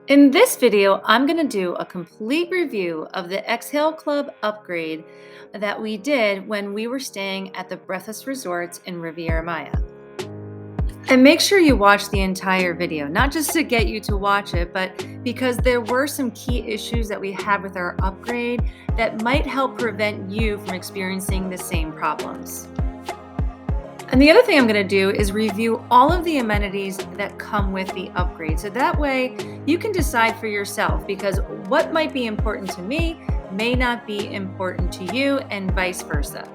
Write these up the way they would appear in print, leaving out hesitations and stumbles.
In this video, I'm going to do a complete review of the Xhale Club upgrade that we did when we were staying at the Breathless Resorts in Riviera Maya. And make sure you watch the entire video, not just to get you to watch it, but because there were some key issues that we had with our upgrade that might help prevent you from experiencing the same problems. And the other thing I'm going to do is review all of the amenities that come with the upgrade. So that way you can decide for yourself, because what might be important to me may not be important to you, and vice versa.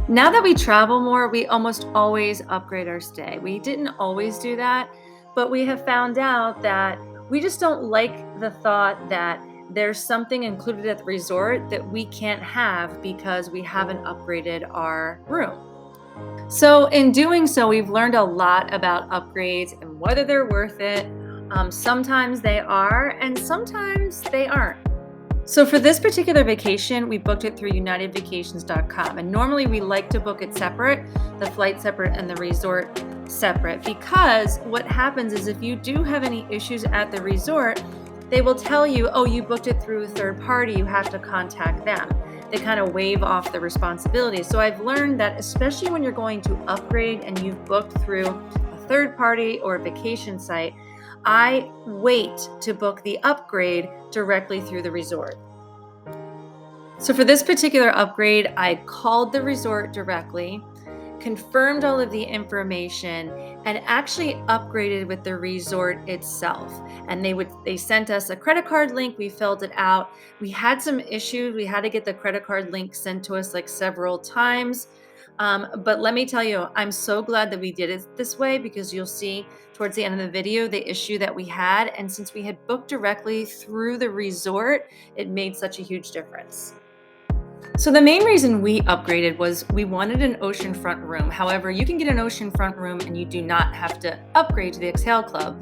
Now that we travel more, we almost always upgrade our stay. We didn't always do that, but we have found out that we just don't like the thought that there's something included at the resort that we can't have because we haven't upgraded our room. So in doing so, we've learned a lot about upgrades and whether they're worth it. Sometimes they are, and sometimes they aren't. So for this particular vacation, we booked it through unitedvacations.com. And normally we like to book it separate, the flight separate and the resort separate, because what happens is if you do have any issues at the resort, they will tell you, oh, you booked it through a third party, you have to contact them. They kind of waive off the responsibility. So I've learned that especially when you're going to upgrade and you've booked through a third party or a vacation site, I wait to book the upgrade directly through the resort. So for this particular upgrade, I called the resort directly, confirmed all of the information, and actually upgraded with the resort itself. And they sent us a credit card link. We filled it out. We had some issues. We had to get the credit card link sent to us like several times. But let me tell you, I'm so glad that we did it this way, because you'll see towards the end of the video the issue that we had. And since we had booked directly through the resort, it made such a huge difference. So the main reason we upgraded was we wanted an oceanfront room. However, you can get an oceanfront room and you do not have to upgrade to the Xhale Club.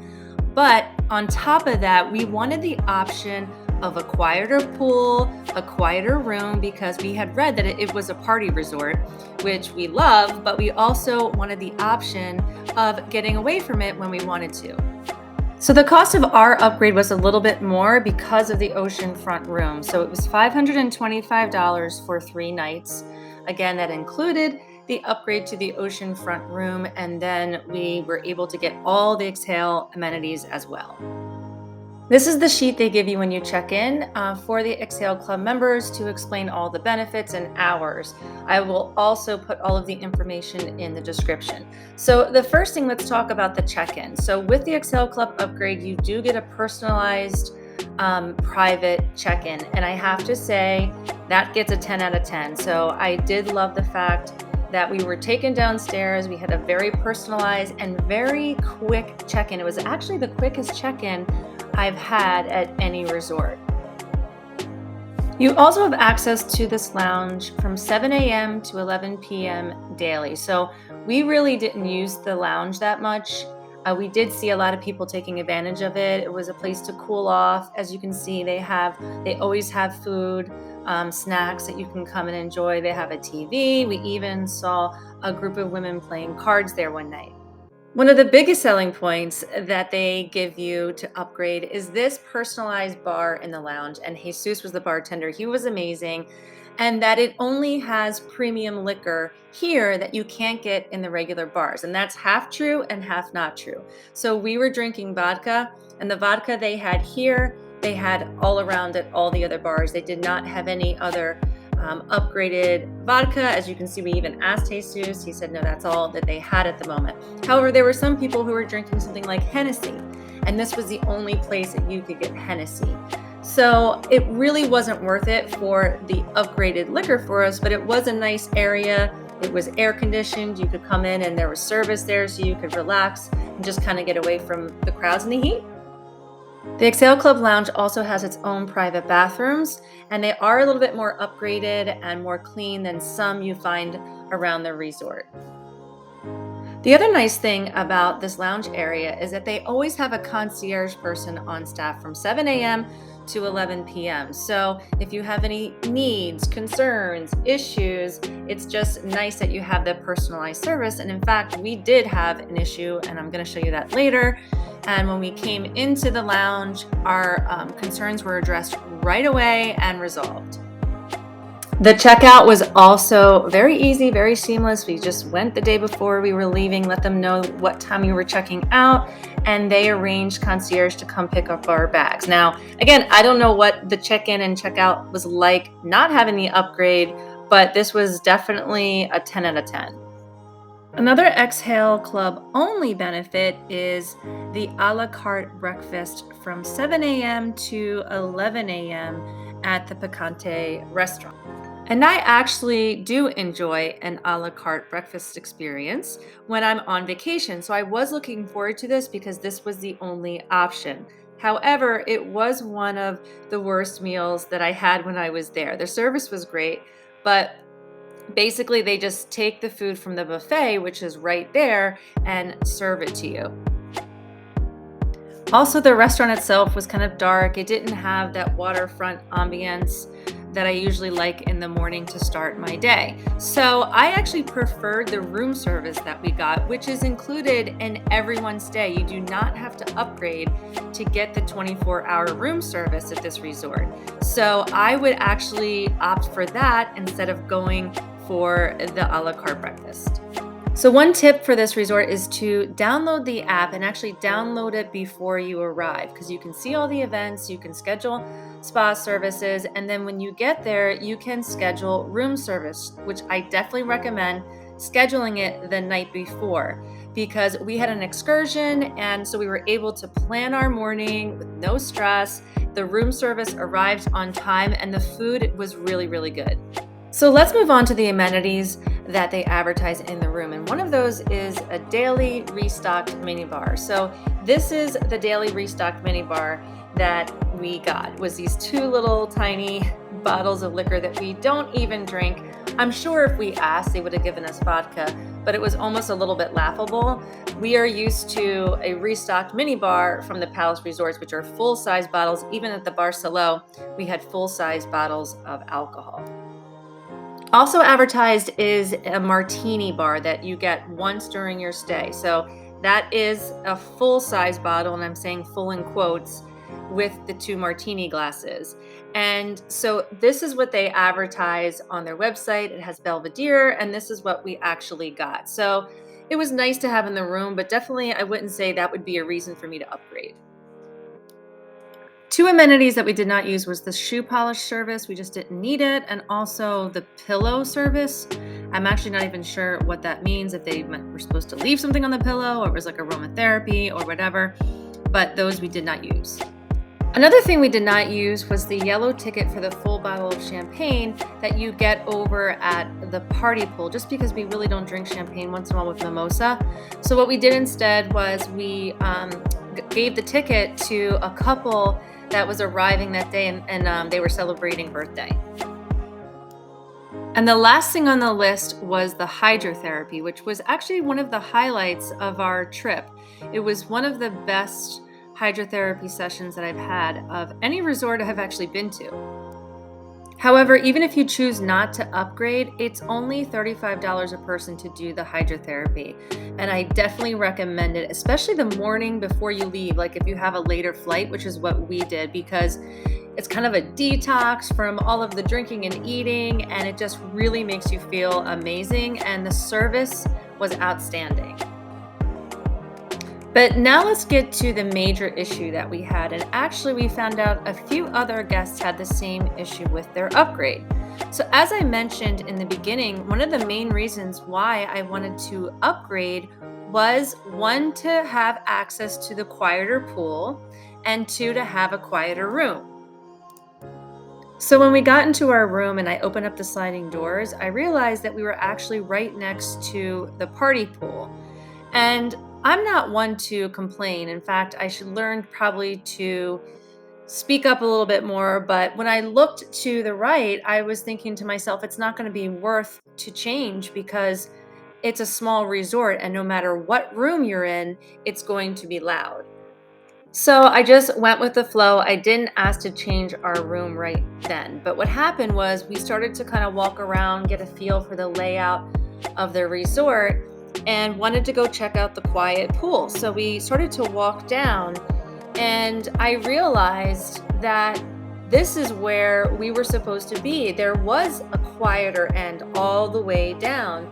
But on top of that, we wanted the option of a quieter pool, a quieter room, because we had read that it was a party resort, which we love, but we also wanted the option of getting away from it when we wanted to. So the cost of our upgrade was a little bit more because of the oceanfront room. So it was $525 for 3 nights. Again, that included the upgrade to the oceanfront room, and then we were able to get all the Xhale amenities as well. This is the sheet they give you when you check in for the Xhale Club members to explain all the benefits and hours. I will also put all of the information in the description. So the first thing, let's talk about the check-in. So with the Xhale Club upgrade, you do get a personalized private check-in. And I have to say that gets a 10 out of 10. So I did love the fact that we were taken downstairs. We had a very personalized and very quick check-in. It was actually the quickest check-in I've had at any resort. You also have access to this lounge from 7 a.m. to 11 p.m. daily. So we really didn't use the lounge that much. We did see a lot of people taking advantage of it. It was a place to cool off. As you can see, they always have food, snacks that you can come and enjoy. They have a TV. We even saw a group of women playing cards there one night. One of the biggest selling points that they give you to upgrade is this personalized bar in the lounge. And Jesus was the bartender. He was amazing. And that it only has premium liquor here that you can't get in the regular bars. And that's half true and half not true. So we were drinking vodka, and the vodka they had here, they had all around at all the other bars. They did not have any other upgraded vodka. As you can see, we even asked Jesus. He said, no, that's all that they had at the moment. However, there were some people who were drinking something like Hennessy, and this was the only place that you could get Hennessy. So it really wasn't worth it for the upgraded liquor for us, but it was a nice area. It was air conditioned. You could come in and there was service there, so you could relax and just kind of get away from the crowds and the heat. The Xhale Club Lounge also has its own private bathrooms, and they are a little bit more upgraded and more clean than some you find around the resort. The other nice thing about this lounge area is that they always have a concierge person on staff from 7 a.m. to 11 p.m. So if you have any needs, concerns, issues, it's just nice that you have that personalized service. And in fact, we did have an issue, and I'm going to show you that later, And when we came into the lounge, our concerns were addressed right away and resolved. The checkout was also very easy, very seamless. We just went the day before we were leaving, let them know what time we were checking out, and they arranged concierge to come pick up our bags. Now, again, I don't know what the check-in and checkout was like not having the upgrade, but this was definitely a 10 out of 10. Another Xhale Club only benefit is the a la carte breakfast from 7 a.m. to 11 a.m. at the Picante restaurant. And I actually do enjoy an a la carte breakfast experience when I'm on vacation. So I was looking forward to this because this was the only option. However, it was one of the worst meals that I had when I was there. The service was great, but basically they just take the food from the buffet, which is right there, and serve it to you. Also, the restaurant itself was kind of dark. It didn't have that waterfront ambience that I usually like in the morning to start my day. So I actually preferred the room service that we got, which is included in everyone's stay. You do not have to upgrade to get the 24-hour room service at this resort. So I would actually opt for that instead of going for the a la carte breakfast. So one tip for this resort is to download the app and actually download it before you arrive, because you can see all the events, you can schedule spa services, and then when you get there, you can schedule room service, which I definitely recommend scheduling it the night before, because we had an excursion and so we were able to plan our morning with no stress. The room service arrived on time and the food was really, really good. So let's move on to the amenities that they advertise in the room. And one of those is a daily restocked minibar. So this is the daily restocked minibar that we got. It was these two little tiny bottles of liquor that we don't even drink. I'm sure if we asked, they would have given us vodka, but it was almost a little bit laughable. We are used to a restocked minibar from the Palace Resorts, which are full-size bottles. Even at the Barceló, we had full-size bottles of alcohol. Also advertised is a martini bar that you get once during your stay. So that is a full-size bottle, and I'm saying full in quotes, with the two martini glasses. And so this is what they advertise on their website. It has Belvedere, and this is what we actually got. So it was nice to have in the room, but definitely I wouldn't say that would be a reason for me to upgrade. Two amenities that we did not use was the shoe polish service. We just didn't need it. And also the pillow service. I'm actually not even sure what that means, if they were supposed to leave something on the pillow or it was like aromatherapy or whatever, but those we did not use. Another thing we did not use was the yellow ticket for the full bottle of champagne that you get over at the party pool, just because we really don't drink champagne once in a while with mimosa. So what we did instead was we gave the ticket to a couple that was arriving that day, and they were celebrating birthday. And the last thing on the list was the hydrotherapy, which was actually one of the highlights of our trip. It was one of the best hydrotherapy sessions that I've had of any resort I've actually been to. However, even if you choose not to upgrade, it's only $35 a person to do the hydrotherapy. And I definitely recommend it, especially the morning before you leave, like if you have a later flight, which is what we did, because it's kind of a detox from all of the drinking and eating, and it just really makes you feel amazing. And the service was outstanding. But now let's get to the major issue that we had. And actually, we found out a few other guests had the same issue with their upgrade. So as I mentioned in the beginning, one of the main reasons why I wanted to upgrade was, one, to have access to the quieter pool, and two, to have a quieter room. So when we got into our room and I opened up the sliding doors, I realized that we were actually right next to the party pool. And I'm not one to complain. In fact, I should learn probably to speak up a little bit more. But when I looked to the right, I was thinking to myself, it's not going to be worth to change because it's a small resort, and no matter what room you're in, it's going to be loud. So I just went with the flow. I didn't ask to change our room right then. But what happened was we started to kind of walk around, get a feel for the layout of the resort. and wanted to go check out the quiet pool. So we started to walk down, and I realized that this is where we were supposed to be. There was a quieter end all the way down,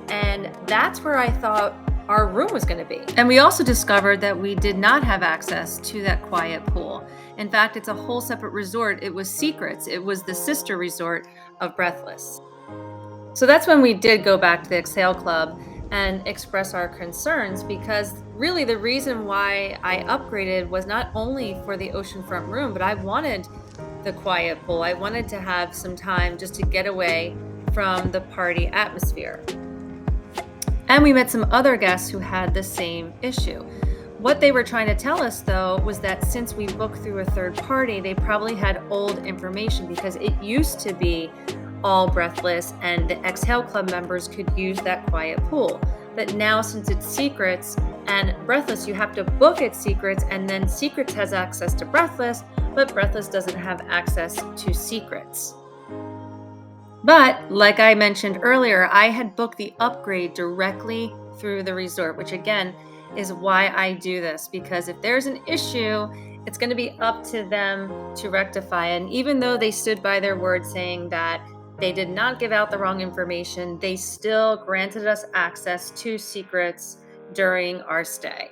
and that's where I thought our room was going to be. And we also discovered that we did not have access to that quiet pool. In fact, it's a whole separate resort. It was Secrets. It was the sister resort of Breathless. So that's when we did go back to the Xhale Club and express our concerns, because really the reason why I upgraded was not only for the oceanfront room, but I wanted the quiet pool. I wanted to have some time just to get away from the party atmosphere. And we met some other guests who had the same issue. What they were trying to tell us, though, was that since we booked through a third party, they probably had old information, because it used to be all Breathless and the Xhale Club members could use that quiet pool. But now, since it's Secrets and Breathless, you have to book at Secrets, and then Secrets has access to Breathless, but Breathless doesn't have access to Secrets. But like I mentioned earlier, I had booked the upgrade directly through the resort, which again is why I do this, because if there's an issue, it's going to be up to them to rectify it. And even though they stood by their word saying that they did not give out the wrong information, they still granted us access to Secrets during our stay.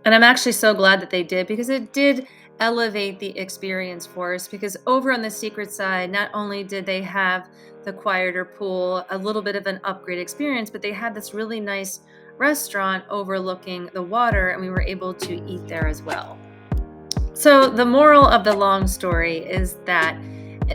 And I'm actually so glad that they did, because it did elevate the experience for us, because over on the Secret side, not only did they have the quieter pool, a little bit of an upgrade experience, but they had this really nice restaurant overlooking the water, and we were able to eat there as well. So the moral of the long story is that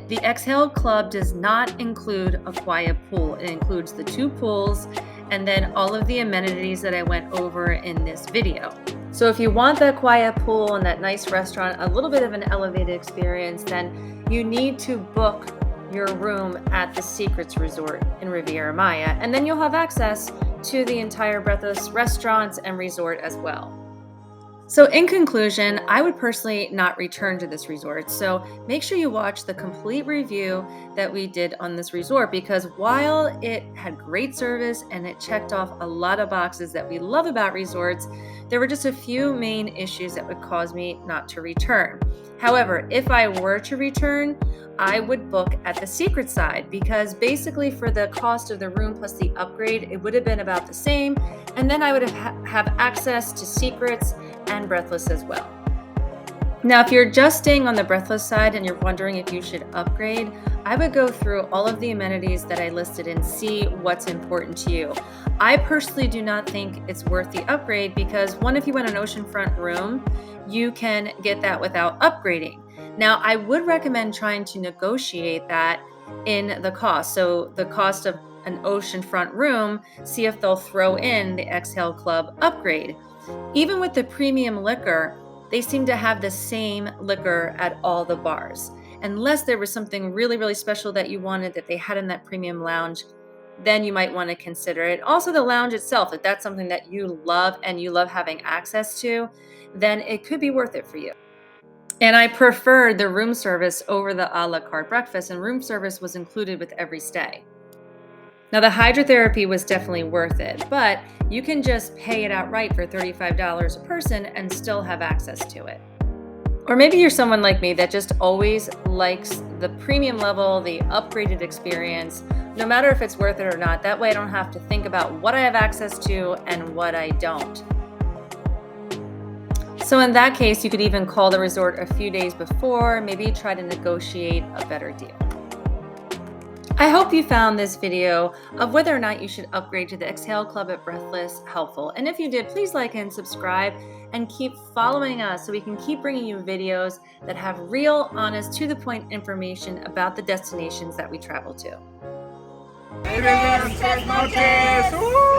the Xhale Club does not include a quiet pool. It includes the 2 pools and then all of the amenities that I went over in this video. So if you want that quiet pool and that nice restaurant, a little bit of an elevated experience, then you need to book your room at the Secrets Resort in Riviera Maya, and then you'll have access to the entire Breathless restaurants and resort as well. So in conclusion, I would personally not return to this resort. So make sure you watch the complete review that we did on this resort, because while it had great service and it checked off a lot of boxes that we love about resorts, there were just a few main issues that would cause me not to return. However, if I were to return, I would book at the Secret side, because basically for the cost of the room plus the upgrade, it would have been about the same. And then I would have access to Secrets and Breathless as well. Now, if you're just staying on the Breathless side and you're wondering if you should upgrade, I would go through all of the amenities that I listed and see what's important to you. I personally do not think it's worth the upgrade, because one, if you want an oceanfront room, you can get that without upgrading. Now, I would recommend trying to negotiate that in the cost. So the cost of an oceanfront room, see if they'll throw in the Xhale Club upgrade. Even with the premium liquor, they seem to have the same liquor at all the bars. Unless there was something really, really special that you wanted that they had in that premium lounge, then you might want to consider it. Also, the lounge itself, if that's something that you love and you love having access to, then it could be worth it for you. And I preferred the room service over the a la carte breakfast, and room service was included with every stay. Now, the hydrotherapy was definitely worth it, but you can just pay it outright for $35 a person and still have access to it. Or maybe you're someone like me that just always likes the premium level, the upgraded experience, no matter if it's worth it or not. That way I don't have to think about what I have access to and what I don't. So in that case, you could even call the resort a few days before, maybe try to negotiate a better deal. I hope you found this video of whether or not you should upgrade to the Xhale Club at Breathless helpful. And if you did, please like and subscribe and keep following us so we can keep bringing you videos that have real, honest, to-the-point information about the destinations that we travel to. Buenas noches.